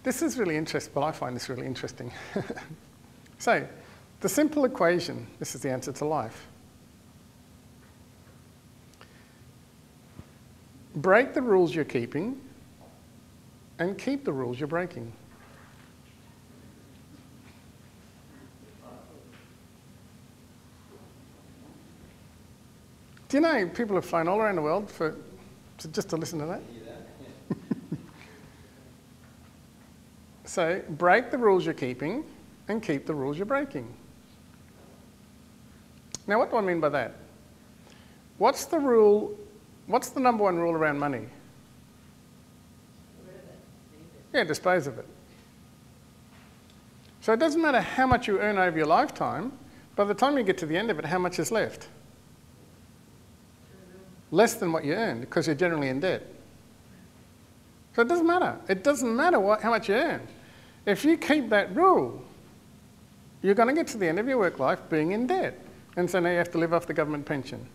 This is really interesting. Well, I find this really interesting. So, the simple equation, this is the answer to life. Break the rules you're keeping and keep the rules you're breaking. Do you know people have flown all around the world just to listen to that? So, break the rules you're keeping and keep the rules you're breaking. Now, what do I mean by that? What's the rule? What's the number one rule around money? Yeah, dispose of it. So it doesn't matter how much you earn over your lifetime, by the time you get to the end of it, how much is left? Less than what you earned, because you're generally in debt. So it doesn't matter. It doesn't matter how much you earn. If you keep that rule, you're going to get to the end of your work life being in debt. And so now you have to live off the government pension.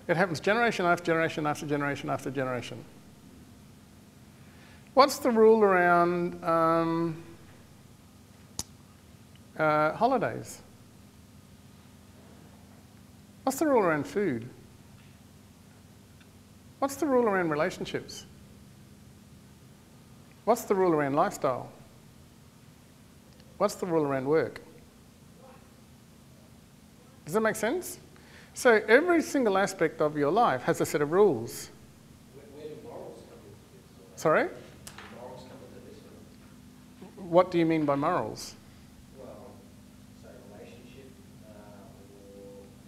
It happens generation after generation after generation after generation. What's the rule around holidays? What's the rule around food? What's the rule around relationships? What's the rule around lifestyle? What's the rule around work? Does that make sense? So every single aspect of your life has a set of rules. Where do morals come into this? Sorry? Do morals come into this? What do you mean by morals? Well, say relationship,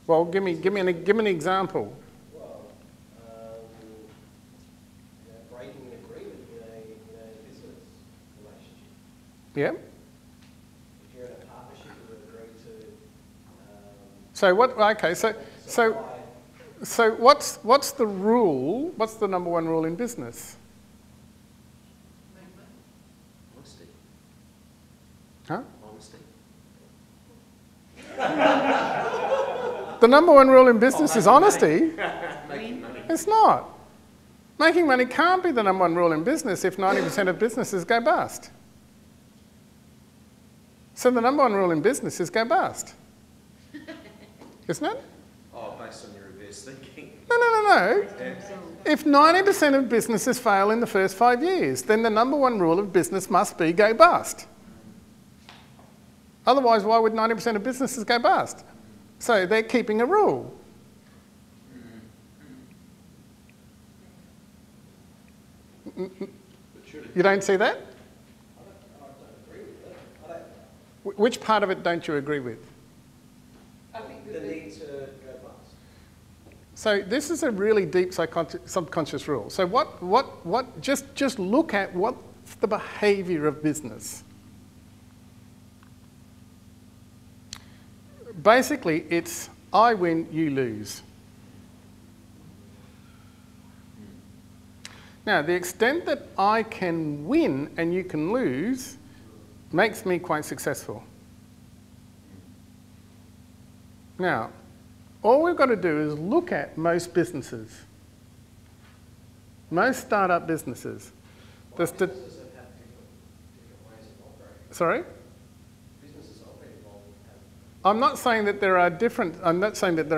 Well, give me an example. Well, breaking an agreement in a business relationship. Yeah. If you're in a partnership, you would agree to. So what? Okay. So what's the rule? What's the number one rule in business? Honesty. Huh? Honesty. The number one rule in business is honesty. Making money. It's not. Making money can't be the number one rule in business if 90% of businesses go bust. So the number one rule in business is go bust. Isn't it? Oh, based on your reverse thinking. No. If 90% of businesses fail in the first 5 years, then the number one rule of business must be go bust. Otherwise, why would 90% of businesses go bust? So they're keeping a rule. You don't see that? I don't agree with that. Which part of it don't you agree with? I think The need to go bust. So this is a really deep subconscious rule. So just look at what's the behaviour of business. Basically, it's I win, you lose. Now, the extent that I can win and you can lose makes me quite successful. Now, all we've got to do is look at most businesses, most startup businesses. Businesses have different ways of operating. Sorry? Businesses operate involved have. I'm not saying that there are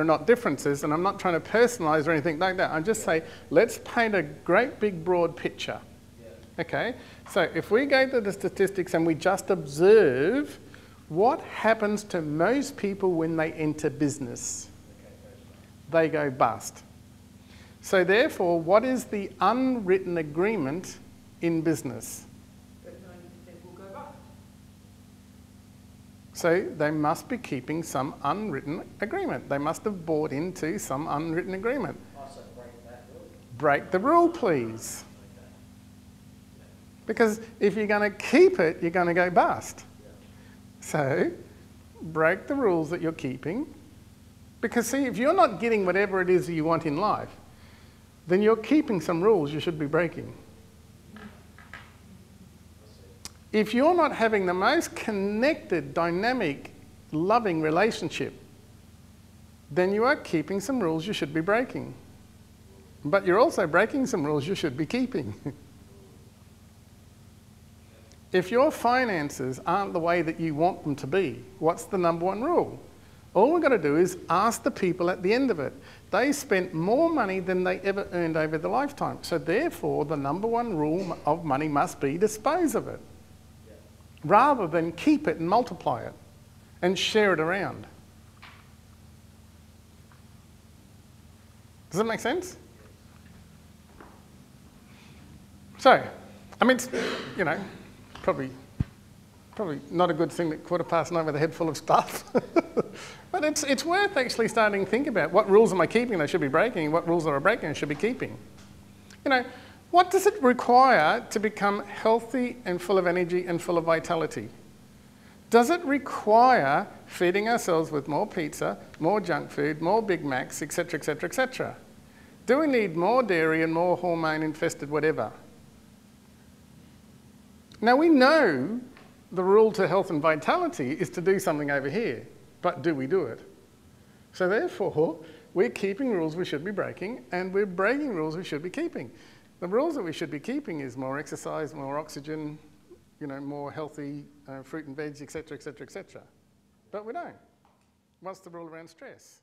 not differences, and I'm not trying to personalise or anything like that. I'm just saying, let's paint a great big broad picture. Yeah. Okay? So if we go to the statistics and we just observe what happens to most people when they enter business, they go bust. So therefore, what is the unwritten agreement in business? But 90% will go bust. So they must be keeping some unwritten agreement. They must have bought into some unwritten agreement. Also break that rule. Break the rule, please. Because if you're going to keep it, you're going to go bust. So break the rules that you're keeping. Because see, if you're not getting whatever it is that you want in life, then you're keeping some rules you should be breaking. If you're not having the most connected, dynamic, loving relationship, then you are keeping some rules you should be breaking. But you're also breaking some rules you should be keeping. If your finances aren't the way that you want them to be, what's the number one rule? All we've got to do is ask the people at the end of it. They spent more money than they ever earned over their lifetime. So therefore, the number one rule of money must be dispose of it, rather than keep it and multiply it and share it around. Does that make sense? So, I mean, it's, you know, probably not a good thing that 9:15 with a head full of stuff. But it's worth actually starting to think about what rules am I keeping that I should be breaking, what rules are I breaking I should be keeping. You know, what does it require to become healthy and full of energy and full of vitality? Does it require feeding ourselves with more pizza, more junk food, more Big Macs, etc., etc., etc.? Do we need more dairy and more hormone-infested whatever? Now, we know the rule to health and vitality is to do something over here, but do we do it? So therefore, we're keeping rules we should be breaking, and we're breaking rules we should be keeping. The rules that we should be keeping is more exercise, more oxygen, you know, more healthy fruit and veg, etc., etc., etc. But we don't. What's the rule around stress?